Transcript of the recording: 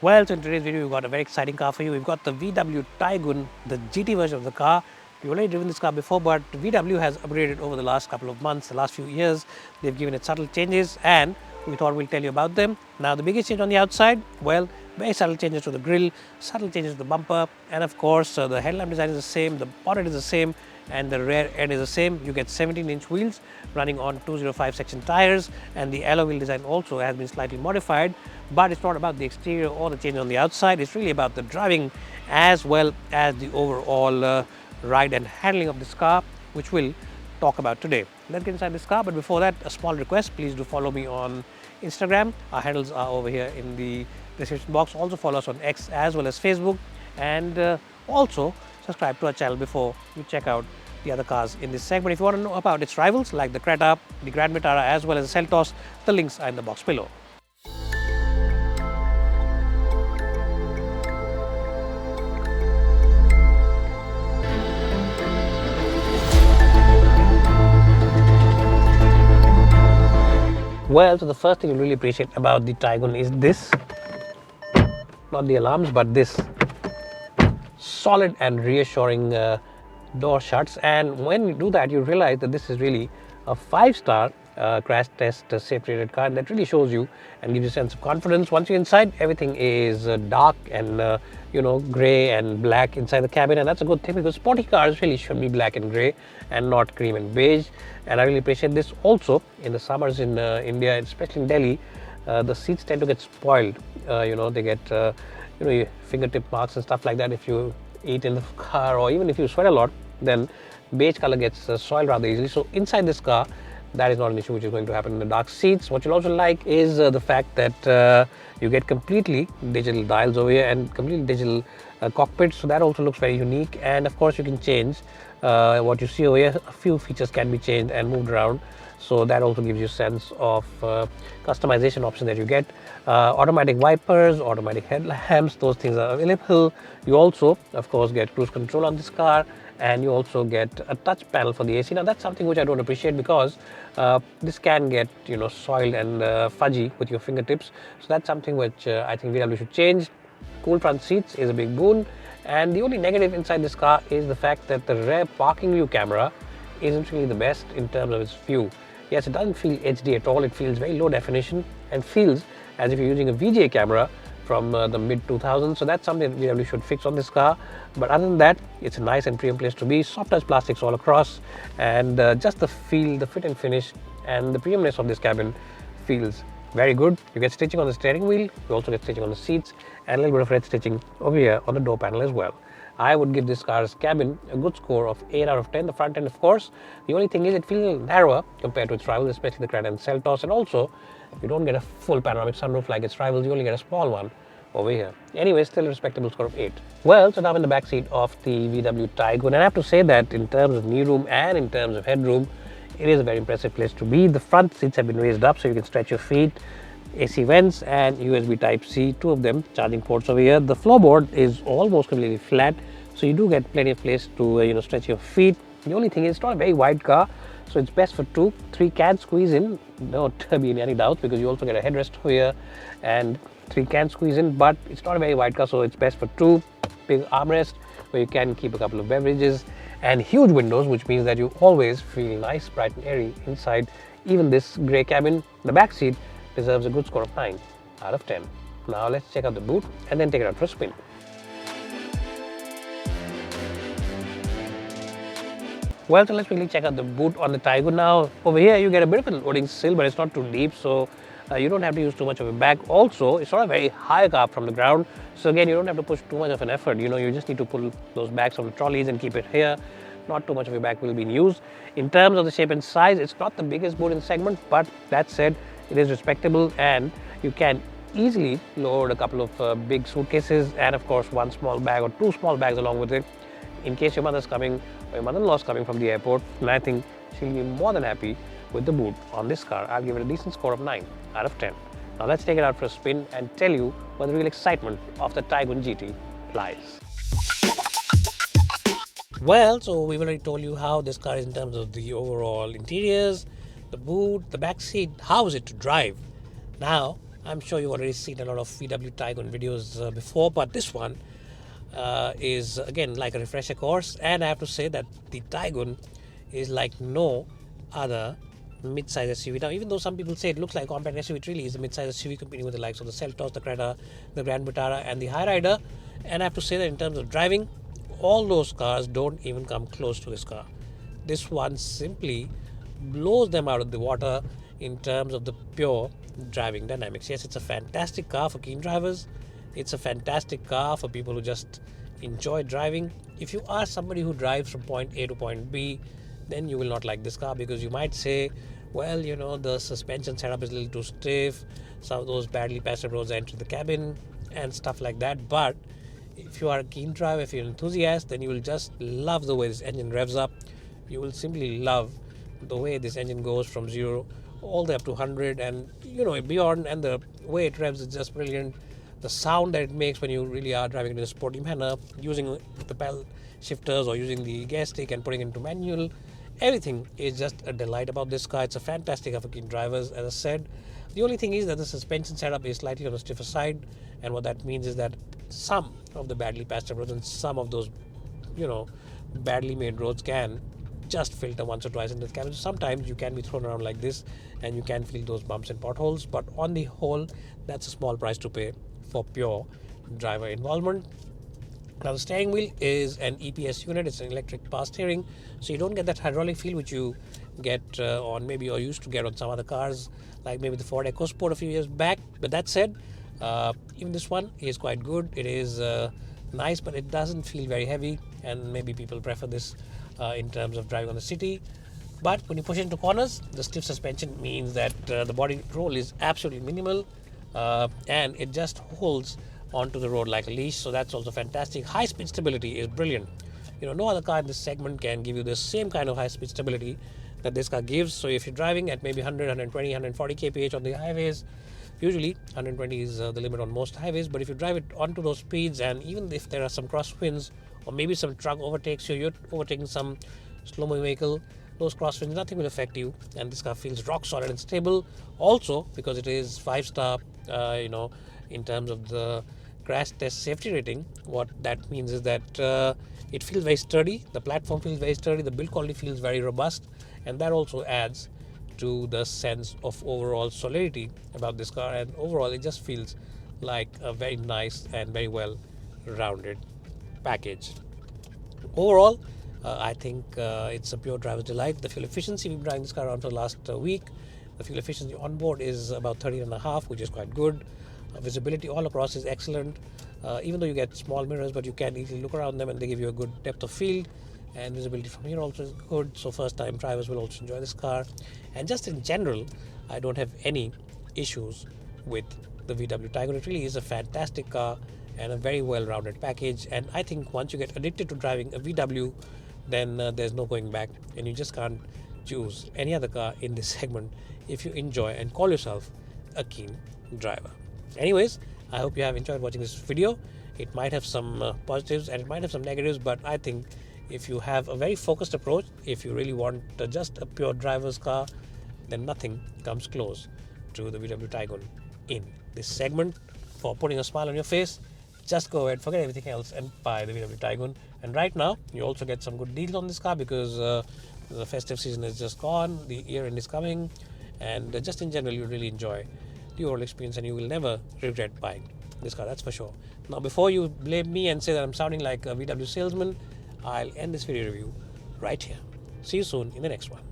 Well, so in today's video, we've got a very exciting car for you. We've got the VW Taigun, the GT version of the car. We've already driven this car before, but VW has upgraded over the last couple of months, the last few years. They've given it subtle changes, and we thought we'll tell you about them. Now, the biggest change on the outside, well, very subtle changes to the grille, subtle changes to the bumper, and of course, the headlamp design is the same, the bonnet is the same, and the rear end is the same. You get 17-inch wheels running on 205 section tires, and the alloy wheel design also has been slightly modified. But it's not about the exterior or the change on the outside. It's really about the driving as well as the overall ride and handling of this car, which we'll talk about today. Let's get inside this car, but before that, a small request: please do follow me on Instagram. Our handles are over here in the description box. Also follow us on X as well as Facebook, and also subscribe to our channel before you check out the other cars in this segment. If you want to know about its rivals like the Creta, the Grand Vitara as well as the Seltos, the links are in the box below. Well, so the first thing you really appreciate about the Taigun is this, not the alarms, but this solid and reassuring door shuts. And when you do that, you realize that this is really a 5-star crash test safety rated car, and that really shows you and gives you a sense of confidence. Once you're inside, everything is dark and gray and black inside the cabin, and that's a good thing because sporty cars really should be black and gray and not cream and beige. And I really appreciate this. Also, in the summers in India, especially in Delhi, the seats tend to get spoiled. They get fingertip marks and stuff like that if you eat in the car, or even if you sweat a lot, then beige color gets soiled rather easily. So inside this car, that is not an issue which is going to happen in the dark seats. What you'll also like is the fact that you get completely digital dials over here and completely digital cockpit, so that also looks very unique. And of course, you can change what you see over here. A few features can be changed and moved around, so that also gives you a sense of customization option that you get. Automatic wipers, automatic headlamps, those things are available. You also, of course, get cruise control on this car, and you also get a touch panel for the AC. Now, that's something which I don't appreciate because this can get soiled and fudgy with your fingertips. So that's something which I think VW should change. Cool front seats is a big boon, and the only negative inside this car is the fact that the rear parking view camera isn't really the best in terms of its view. Yes, it doesn't feel HD at all. It feels very low definition and feels as if you're using a VGA camera from the mid 2000s. So that's something that VW should fix on this car. But other than that, it's a nice and premium place to be. Soft touch plastics all across, and just the feel, the fit and finish, and the premiumness of this cabin feels very good. You get stitching on the steering wheel. You also get stitching on the seats, and a little bit of red stitching over here on the door panel as well. I would give this car's cabin a good score of 8 out of 10. The front end, of course, the only thing is it feels narrower compared to its rivals, especially the Creta and Seltos, and also you don't get a full panoramic sunroof like its rivals. You only get a small one over here. Anyway, still a respectable score of 8. Well, so now in the back seat of the VW Taigun, and I have to say that in terms of knee room and in terms of headroom, it is a very impressive place to be. The front seats have been raised up so you can stretch your feet. AC vents and USB Type-C, 2 of them, charging ports over here. The floorboard is almost completely flat, so you do get plenty of place to stretch your feet. The only thing is it's not a very wide car, so it's best for 2. 3 can squeeze in, don't be in any doubt, because you also get a headrest over here, and 3 can squeeze in, but it's not a very wide car, so it's best for 2. Big armrest where you can keep a couple of beverages, and huge windows, which means that you always feel nice, bright and airy inside even this grey cabin. The back seat deserves a good score of 9 out of 10. Now let's check out the boot and then take it out for a spin. Well, so let's really check out the boot on the Taigun now. Over here you get a bit of a loading sill, but it's not too deep, so you don't have to use too much of a bag. Also, it's not a very high car from the ground, so again, you don't have to push too much of an effort. You just need to pull those bags from the trolleys and keep it here. Not too much of a bag will be in use. In terms of the shape and size, it's not the biggest boot in the segment, but that said, it is respectable, and you can easily load a couple of big suitcases and of course 1 small bag or 2 small bags along with it in case your mother's coming or your mother-in-law is coming from the airport. And I think she'll be more than happy with the boot on this car. I'll give it a decent score of 9 out of 10. Now let's take it out for a spin and tell you where the real excitement of the Taigun GT lies. Well, so we've already told you how this car is in terms of the overall interiors, the boot, the back seat. How is it to drive? Now, I'm sure you've already seen a lot of VW Taigun videos before, but this one is again like a refresher course. And I have to say that the Taigun is like no other mid-size SUV. Now, even though some people say it looks like a compact SUV, it really is a mid-size SUV competing with the likes of the Seltos, the Creta, the Grand Vitara, and the Hyryder. And I have to say that in terms of driving, all those cars don't even come close to this car. This one simply blows them out of the water in terms of the pure driving dynamics. Yes, it's a fantastic car for keen drivers. It's a fantastic car for people who just enjoy driving. If you are somebody who drives from point A to point B, then you will not like this car, because you might say, well, you know, the suspension setup is a little too stiff, some of those badly passive roads enter the cabin and stuff like that. But if you are a keen driver, if you're an enthusiast, then you will just love the way this engine revs up. You will simply love the way this engine goes from 0 all the way up to 100, and you know, beyond. And the way it revs is just brilliant. The sound that it makes when you really are driving in a sporty manner, using the pedal shifters or using the gear stick and putting it into manual, everything is just a delight about this car. It's a fantastic car for keen drivers. As I said, the only thing is that the suspension setup is slightly on the stiffer side, and what that means is that some of the badly patched roads and some of those, you know, badly made roads can just filter once or twice into the cabin. Sometimes you can be thrown around like this and you can feel those bumps and potholes, but on the whole, that's a small price to pay for pure driver involvement. Now, the steering wheel is an EPS unit. It's an electric power steering, so you don't get that hydraulic feel which you get on maybe, or used to get on some other cars, like maybe the Ford EcoSport a few years back. But that said, even this one is quite good. It is nice, but it doesn't feel very heavy, and maybe people prefer this in terms of driving on the city. But when you push into corners, the stiff suspension means that the body roll is absolutely minimal, and it just holds onto the road like a leash. So that's also fantastic. High speed stability is brilliant. You know, no other car in this segment can give you the same kind of high speed stability that this car gives. So if you're driving at maybe 100, 120, 140 kph on the highways, usually 120 is the limit on most highways, but if you drive it onto those speeds, and even if there are some crosswinds or maybe some truck overtakes you, you're overtaking some slow-moving vehicle, those crosswinds, nothing will affect you, and this car feels rock solid and stable. Also, because it is 5-star, you know, in terms of the crash test safety rating, what that means is that it feels very sturdy, the platform feels very sturdy, the build quality feels very robust, and that also adds to the sense of overall solidity about this car. And overall, it just feels like a very nice and very well rounded package. Overall, I think it's a pure driver's delight. The fuel efficiency, we've been driving this car around for the last week. The fuel efficiency on board is about 13.5, which is quite good. Visibility all across is excellent, even though you get small mirrors, but you can easily look around them and they give you a good depth of field. And visibility from here also is good, so first time drivers will also enjoy this car. And just in general, I don't have any issues with the VW Taigun. It really is a fantastic car and a very well-rounded package, and I think once you get addicted to driving a VW, then there's no going back, and you just can't choose any other car in this segment if you enjoy and call yourself a keen driver. Anyways, I hope you have enjoyed watching this video. It might have some positives and it might have some negatives, but I think if you have a very focused approach, if you really want just a pure driver's car, then nothing comes close to the VW Taigun in this segment. For putting a smile on your face, just go ahead, forget everything else and buy the VW Taigun. And right now, you also get some good deals on this car because the festive season is just gone, the year end is coming, and just in general, you really enjoy the overall experience and you will never regret buying this car, that's for sure. Now, before you blame me and say that I'm sounding like a VW salesman, I'll end this video review right here. See you soon in the next one.